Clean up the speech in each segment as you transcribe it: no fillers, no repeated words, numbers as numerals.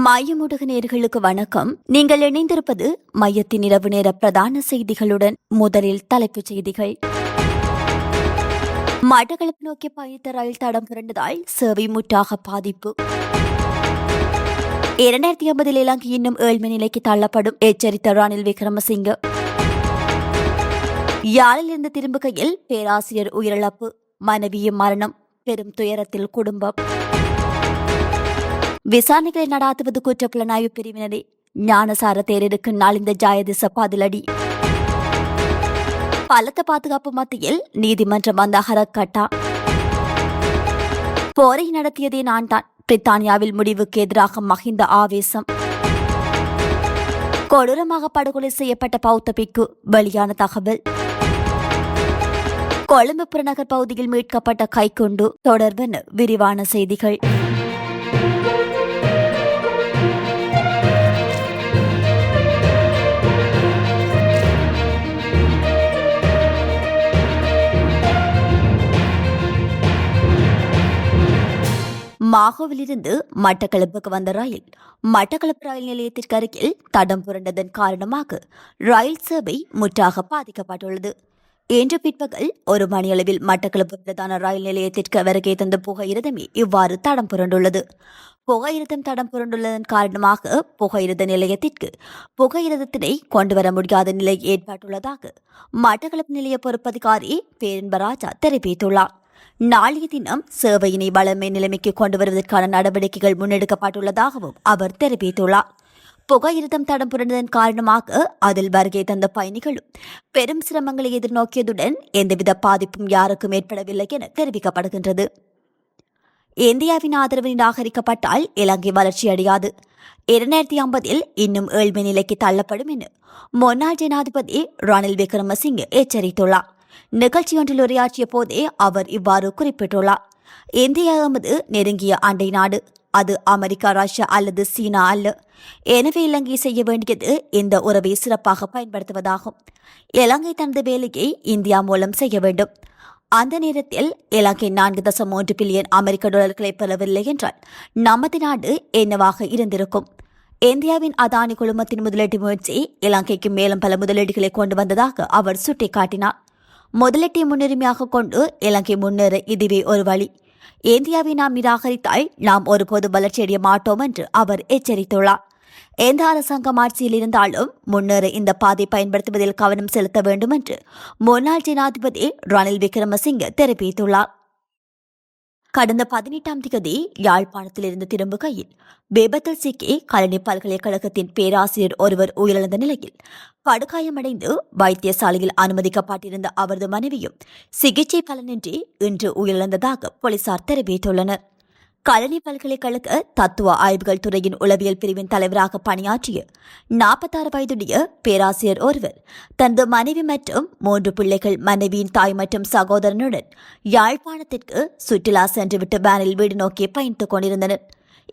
மையமுடுக நேர்களுக்கு வணக்கம். நீங்கள் இணைந்திருப்பது மையத்தின் இரவு நேர பிரதான செய்திகளுடன். முதலில் தலைப்புச் செய்திகள். மட்டக்களப்பு நோக்கி பயணித்த ரயில் தடம் புரண்டதால் சேவை முற்றாக பாதிப்பு. 2050 இலங்கை இன்னும் ஏழ்மை நிலைக்கு தள்ளப்படும் எச்சரித்த ரணில் விக்ரமசிங்க. யாழிலிருந்து திரும்புகையில் பேராசிரியர் உயிரிழப்பு, மனைவியும் மரணம், பெரும் துயரத்தில் குடும்பம். விசாரணைகளை நடாத்துவது குற்றப்புலனாய்வு பிரிவினரே, ஞானசார தேரருக்கு நாளிந்த ஜாயதிச பதிலடி. பலத்த பாதுகாப்பு மத்தியில் நீதிமன்றம் வந்த ஹரக்கட்டா. போரை நடத்தியதே நான் தான், பிரித்தானியாவில் முடிவுக்கு எதிராக மஹிந்த ஆவேசம். கொடூரமாக படுகொலை செய்யப்பட்ட பௌத்த பிக்கு, வெளியான தகவல். கொழும்பு புறநகர் பகுதியில் மீட்கப்பட்ட கைக்குண்டு தொடர்பென விரிவான செய்திகள். மாகோவிலிருந்து மட்டக்களப்புக்கு வந்த ரயில் மட்டக்களப்பு ரயில் நிலையத்திற்கு அருகில் தடம் புரண்டதன் காரணமாக ரயில் சேவை முற்றாக பாதிக்கப்பட்டுள்ளது. இன்று பிற்பகல் 1 மணியளவில் மட்டக்களப்பு பிரதான ரயில் நிலையத்திற்கு வருகை தந்த புகையிரதமே இவ்வாறு தடம் புரண்டுள்ளது. புகையிரதம் தடம் புரண்டுள்ளதன் காரணமாக புகையிரத நிலையத்திற்கு புகையிரதத்தினை கொண்டுவர முடியாத நிலை ஏற்பட்டுள்ளதாக மட்டக்களப்பு நிலைய பொறுப்பதிகாரி பேரன்பராஜா தெரிவித்துள்ளார். நாளைய தினம் சேவையினை வளமை நிலைமைக்கு கொண்டு வருவதற்கான நடவடிக்கைகள் முன்னெடுக்கப்பட்டுள்ளதாகவும் அவர் தெரிவித்துள்ளார். புகையிரதம் தடம் புரண்டதன் காரணமாக அதில் வருகை தந்த பயணிகளும் பெரும் சிரமங்களை எதிர்நோக்கியதுடன் எந்தவித பாதிப்பும் யாருக்கும் ஏற்படவில்லை என தெரிவிக்கப்படுகின்றது. இந்தியாவின் ஆதரவு நிராகரிக்கப்பட்டால் இலங்கை வளர்ச்சியடையாது. 2050 இன்னும் ஏழ்மை நிலைக்கு தள்ளப்படும் என முன்னாள் ஜனாதிபதி ரணில் விக்ரமசிங்க எச்சரித்துள்ளார். நிகழ்ச்சியொன்றில் உரையாற்றிய போதே அவர் இவ்வாறு குறிப்பிட்டுள்ளார். இந்தியா எமது நெருங்கிய அண்டை நாடு, அது அமெரிக்கா, ரஷ்யா அல்லது சீனா அல்ல. எனவே இலங்கை செய்ய வேண்டியது இந்த உறவை சிறப்பாக பயன்படுத்துவதாகும். இலங்கை தனது வேலையை இந்தியா மூலம் செய்ய வேண்டும். அந்த நேரத்தில் இலங்கை 4.3 பில்லியன் அமெரிக்க டாலர்களை பெறவில்லை என்றால் நமது நாடு என்னவாக இருந்திருக்கும்? இந்தியாவின் அதானி குழுமத்தின் முதலீட்டு முயற்சி இலங்கைக்கு மேலும் பல முதலீடுகளை கொண்டு வந்ததாக அவர் சுட்டிக்காட்டினார். முதலீட்டை முன்னுரிமையாக கொண்டு இலங்கை முன்னேற இதுவே ஒரு வழி. இந்தியாவை நாம் நிராகரித்தால் நாம் ஒருபோது வளர்ச்சியடைய மாட்டோம் என்று அவர் எச்சரித்துள்ளார். எந்த அரசாங்கம் ஆட்சியில் இருந்தாலும் முன்னேற இந்த பாதை பயன்படுத்துவதில் கவனம் செலுத்த வேண்டும் என்று முன்னாள் ஜனாதிபதி ரணில் விக்ரமசிங்க தெரிவித்துள்ளார். கடந்த 18ஆம் தேதி யாழ்ப்பாணத்திலிருந்து திரும்புகையில் விபத்தில் சிக்கி கலனி பல்கலைக்கழகத்தின் பேராசிரியர் ஒருவர் உயிரிழந்த நிலையில் படுகாயமடைந்து வைத்தியசாலையில் அனுமதிக்கப்பட்டிருந்த அவரது மனைவியும் சிகிச்சை பலனின்றி இன்று உயிரிழந்ததாக போலீசார் தெரிவித்துள்ளனர். கலனி பல்கலைக்கழக தத்துவ ஆய்வுகள் துறையின் உளவியல் பிரிவின் தலைவராக பணியாற்றிய 46 வயதுடைய பேராசிரியர் ஒருவர் தனது மனைவி மற்றும் 3 பிள்ளைகள், மனைவியின் தாய் மற்றும் சகோதரனுடன் யாழ்ப்பாணத்திற்கு சுற்றுலா சென்றுவிட்டு வேனில் வீடு நோக்கி பயணித்துக் கொண்டிருந்தனர்.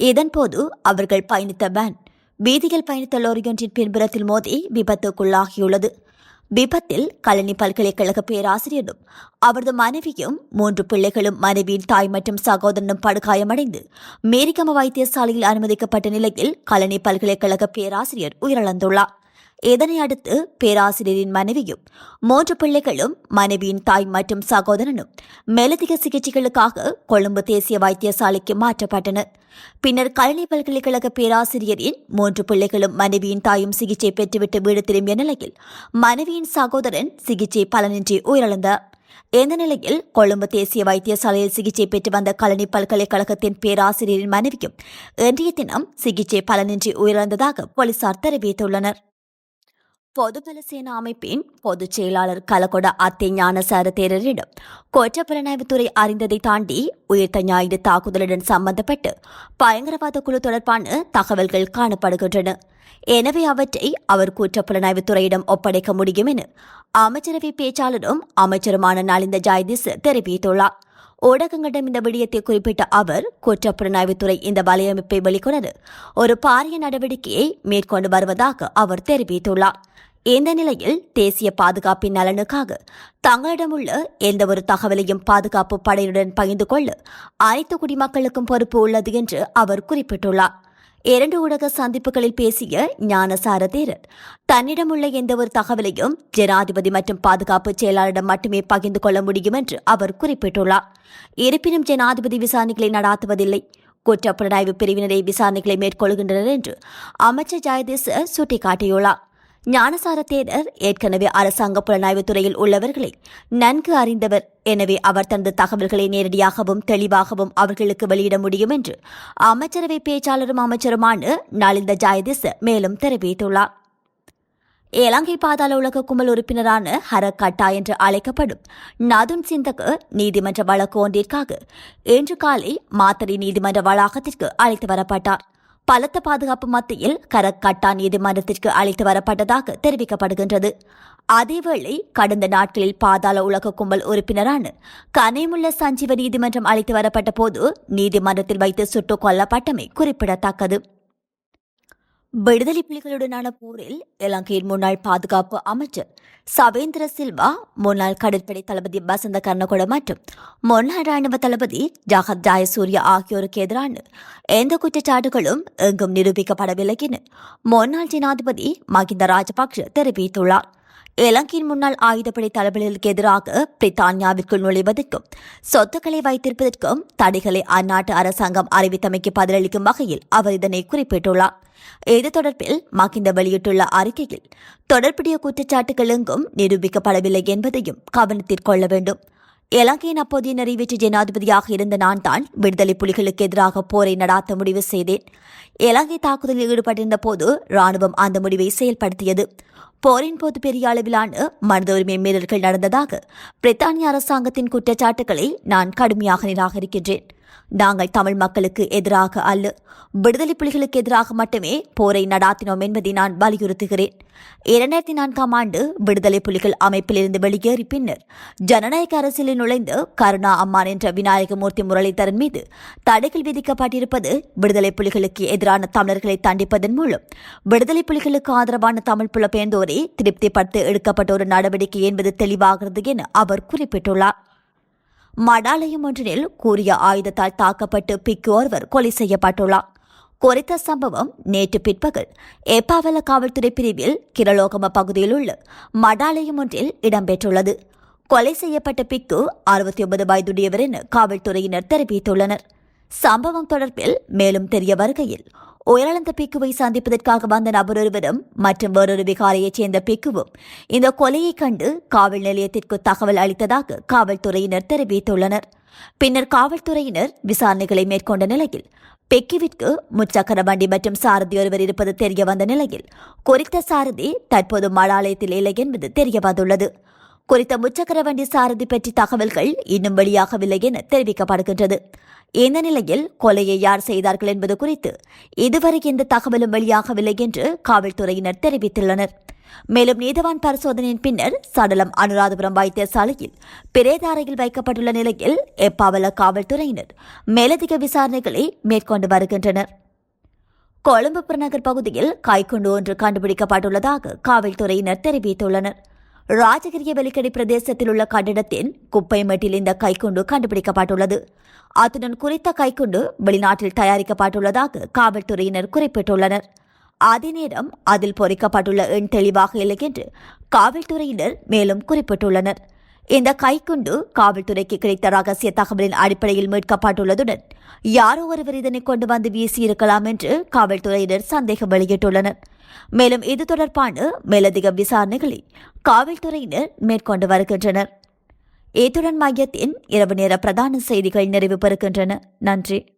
இதன்போது அவர்கள் பயணித்த வேன் வீதியில் பயணித்த லோரியொன்றின் பின்புறத்தில் மோதி விபத்துக்குள்ளாகியுள்ளது. விபத்தில் கலனி பல்கலைக்கழக பேராசிரியரும் அவரது மனைவியும் 3 பிள்ளைகளும், மனைவியின் தாய் மற்றும் சகோதரனும் படுகாயமடைந்து மேரிகம வைத்தியசாலையில் அனுமதிக்கப்பட்ட நிலையில் கலனி பல்கலைக்கழக பேராசிரியர் உயிரிழந்துள்ளார். இதனை அடுத்து பேராசிரியரின் மனைவியும் 3 பிள்ளைகளும், மனைவியின் தாய் மற்றும் சகோதரனும் மேலதிக சிகிச்சைகளுக்காக கொழும்பு தேசிய வைத்தியசாலைக்கு மாற்றப்பட்டனர். பின்னர் கலனி பல்கலைக்கழக பேராசிரியரின் 3 பிள்ளைகளும், மனைவியின் தாயும் சிகிச்சை பெற்றுவிட்டு வீடு திரும்பிய நிலையில் மனைவியின் சகோதரன் சிகிச்சை பலனின்றி உயிரிழந்தார். இந்த நிலையில் கொழும்பு தேசிய வைத்தியசாலையில் சிகிச்சை பெற்று வந்த கலனி பல்கலைக்கழகத்தின் பேராசிரியரின் மனைவியும் இன்றைய தினம் சிகிச்சை பலனின்றி உயிரிழந்ததாக போலீசார் தெரிவித்துள்ளனர். பொதுபல சேனா அமைப்பின் பொதுச் செயலாளர் கலகொட அத்தை ஞானசார தேரரிடம் குற்றப்புலனாய்வுத்துறை அறிந்ததை தாண்டி உயிர்த்த ஞாயிறு தாக்குதலுடன் சம்பந்தப்பட்டு பயங்கரவாத குழு தொடர்பான தகவல்கள் காணப்படுகின்றன. எனவே அவற்றை அவர் குற்றப்புலனாய்வுத்துறையிடம் ஒப்படைக்க முடியும் என அமைச்சரவை பேச்சாளரும் அமைச்சருமான நலிந்த ஜாயதிச தெரிவித்துள்ளார். ஊடகங்களிடம் இந்த விடயத்தை குறிப்பிட்ட அவர் குற்றப்புலனாய்வுத்துறை இந்த வலையமைப்பை வெளிக்கொணர ஒரு பாரிய நடவடிக்கையை மேற்கொண்டு வருவதாக அவர் தெரிவித்துள்ளார். இந்த நிலையில் தேசிய பாதுகாப்பின் நலனுக்காக தங்களிடம் உள்ள எந்தவொரு தகவலையும் பாதுகாப்பு படையுடன் பகிர்ந்து கொள்ள அனைத்து குடிமக்களுக்கும் பொறுப்பு உள்ளது என்று அவர் குறிப்பிட்டுள்ளார். 2 ஊடக சந்திப்புகளில் பேசிய ஞானசார தேரர் தன்னிடமுள்ள எந்தவொரு தகவலையும் ஜனாதிபதி மற்றும் பாதுகாப்பு செயலாளரிடம் மட்டுமே பகிர்ந்து கொள்ள முடியும் என்று அவர் குறிப்பிட்டுள்ளார். இருப்பினும் ஜனாதிபதி விசாரணைகளை நடாத்துவதில்லை, குற்றப்புலனாய்வு பிரிவினரை விசாரணைகளை மேற்கொள்கின்றனர் என்று அமைச்சர் ஜெயதிச சுட்டிக்காட்டியுள்ளார். ஞானசார தேரர் ஏற்கனவே அரசாங்க புலனாய்வு துறையில் உள்ளவர்களை நன்கு அறிந்தவர். எனவே அவர் தனது தகவல்களை நேரடியாகவும் தெளிவாகவும் அவர்களுக்கு வெளியிட முடியும் என்று அமைச்சரவை பேச்சாளரும் அமைச்சருமான நலிந்த ஜெயதிச மேலும் தெரிவித்துள்ளார். இலங்கை பாதாள உலக கும்பல் உறுப்பினரான ஹரக்கட்டா என்று அழைக்கப்படும் நதுன் சிந்தக நீதிமன்ற வழக்கு ஒன்றிற்காக இன்று காலை மாத்தறை நீதிமன்ற வளாகத்திற்கு அழைத்து வரப்பட்டார். பலத்த பாதுகாப்பு மத்தியில் கரக்கட்டா நீதிமன்றத்திற்கு அழைத்து வரப்பட்டதாக தெரிவிக்கப்படுகின்றது. அதேவேளை கடந்த நாட்களில் பாதாள உலக கும்பல் உறுப்பினரான கனேமுல்ல சஞ்சீவ நீதிமன்றம் அழைத்து வரப்பட்ட போது நீதிமன்றத்தில் வைத்து சுட்டுக் கொல்லப்பட்டமை குறிப்பிடத்தக்கது. விடுதலை புலிகளுடனான போரில் இலங்கையின் முன்னாள் பாதுகாப்பு அமைச்சர் சவேந்திர சில்வா, முன்னாள் கடற்படை தளபதி பசந்த கர்ணகொட மற்றும் முன்னாள் ராணுவ தளபதி ஜகத் ஜாயசூரிய ஆகியோருக்கு எதிரான எந்த குற்றச்சாட்டுகளும் எங்கும் நிரூபிக்கப்படவில்லை என முன்னாள் ஜனாதிபதி மகிந்த ராஜபக்ஷ தெரிவித்துள்ளார். இலங்கையின் முன்னாள் ஆயுதப்படை தளபதிகளுக்கு எதிராக பிரித்தானியாவிற்குள் நுழைவதற்கும் சொத்துக்களை வைத்திருப்பதற்கும் தடைகளை அந்நாட்டு அரசாங்கம் அறிவித்தமைக்கு பதிலளிக்கும் வகையில் அவர் இதனை குறிப்பிட்டுள்ளார். இது தொடர்பில் மகிந்த வெளியிட்டுள்ள அறிக்கையில் தொடர்புடைய குற்றச்சாட்டுகள் எங்கும் நிரூபிக்கப்படவில்லை என்பதையும் கவனத்தில் கொள்ள வேண்டும். இலங்கையின் அப்போதைய நிறைவேற்று ஜனாதிபதியாக இருந்த நான் தான் விடுதலை புலிகளுக்கு எதிராக போரை நடாத்த முடிவு செய்தேன். இலங்கை தாக்குதலில் ஈடுபட்டிருந்த போது ராணுவம் அந்த முடிவை செயல்படுத்தியது. போரின் போது பெரிய அளவிலான மனித உரிமை மீறல்கள் நடந்ததாக பிரித்தானிய அரசாங்கத்தின் குற்றச்சாட்டுகளை நான் கடுமையாக நிராகரிக்கின்றேன். நாங்கள் தமிழ் மக்களுக்கு எதிராக அல்ல, விடுதலை புலிகளுக்கு எதிராக மட்டுமே போரை நடாத்தினோம் என்பதை நான் வலியுறுத்துகிறேன். 2004ஆம் ஆண்டு விடுதலை புலிகள் அமைப்பிலிருந்து வெளியேறி பின்னர் ஜனநாயக அரசியலில் நுழைந்து கருணா அம்மான் என்ற விநாயகமூர்த்தி முரளிதரன் மீது தடைகள் விதிக்கப்பட்டிருப்பது விடுதலை புலிகளுக்கு எதிரான தமிழர்களை தண்டிப்பதன் மூலம் விடுதலை புலிகளுக்கு ஆதரவான தமிழ் புலம்பெயர்ந்தோரை திருப்திப்படுத்த எடுக்கப்பட்ட ஒரு நடவடிக்கை என்பது தெளிவாகிறது என அவர் குறிப்பிட்டுள்ளார். மடாலயம் ஒன்றில் கூறிய ஆயுதத்தால் தாக்கப்பட்டு பிக்கு ஒருவர் கொலை செய்யப்பட்டுள்ளார். குறித்த சம்பவம் நேற்று பிற்பகல் எப்பாவல காவல்துறை பிரிவில் கிரலோகம பகுதியில் உள்ள மடாலயம் ஒன்றில் இடம்பெற்றுள்ளது. கொலை செய்யப்பட்ட பிக்கு 69 வயதுடையவர் என காவல்துறையினர் தெரிவித்துள்ளனர். சம்பவம் தொடர்பில் மேலும் தெரிய வருகையில் உயிரிழந்த பிக்குவை சந்திப்பதற்காக வந்த நபர் ஒருவரும் மற்றும் வேறொரு விகாரையைச் சேர்ந்த பிக்குவும் இந்த கொலையை கண்டு காவல் நிலையத்திற்கு தகவல் அளித்ததாக காவல்துறையினர் தெரிவித்துள்ளனர். பின்னர் காவல்துறையினர் விசாரணைகளை மேற்கொண்ட நிலையில் பெக்கிவிற்கு முச்சக்கர வண்டி மற்றும் சாரதி ஒருவர் இருப்பது தெரிய வந்த நிலையில் குறித்த சாரதி தற்போது மடாலயத்தில் இல்லை என்பது தெரிய வந்துள்ளது. குறித்த முச்சக்கர வண்டி சாரதி பற்றி தகவல்கள் இன்னும் வெளியாகவில்லை என தெரிவிக்கப்படுகின்றது. இந்த நிலையில் கொலையை யார் செய்தார்கள் என்பது குறித்து இதுவரை எந்த தகவலும் வெளியாகவில்லை என்று காவல்துறையினர் தெரிவித்துள்ளனர். மேலும் நீதவான் பரிசோதனையின் பின்னர் சடலம் அனுராதபுரம் வைத்தியசாலையில் பிரேத அறையில் வைக்கப்பட்டுள்ள நிலையில் எப்பாவல காவல்துறையினர் மேலதிக விசாரணைகளை மேற்கொண்டு வருகின்றனர். கொழும்பு புறநகர் பகுதியில் கைக்குண்டு ஒன்று கண்டுபிடிக்கப்பட்டுள்ளதாக காவல்துறையினர் தெரிவித்துள்ளனர். ராஜகிரிய வெலிக்கடை பிரதேசத்தில் உள்ள கட்டிடத்தின் குப்பை மேட்டில் இந்த கைக்குண்டு கண்டுபிடிக்கப்பட்டுள்ளது. அத்துடன் குறித்த கைக்குண்டு வெளிநாட்டில் தயாரிக்கப்பட்டுள்ளதாக காவல்துறையினர் குறிப்பிட்டுள்ளனர். அதே நேரம் அதில் பொறிக்கப்பட்டுள்ள எண் தெளிவாக இல்லை என்று காவல்துறையினர் மேலும் குறிப்பிட்டுள்ளனர். இந்த கைக்குண்டு காவல்துறைக்கு கிடைத்த ரகசிய தகவலின் அடிப்படையில் மீட்கப்பட்டுள்ளதுடன் யாரோ ஒருவர் இதனை கொண்டு வந்து வீசியிருக்கலாம் என்று காவல்துறையினர் சந்தேகம் வெளியிட்டுள்ளனர். மேலும் இது தொடர்பான மேலதிக விசாரணைகளை காவல்துறையினர் மேற்கொண்டு வருகின்றனர். இத்துடன் மையத்தின் இரவு நேர பிரதான செய்திகள் நிறைவு பெறுகின்றன. நன்றி.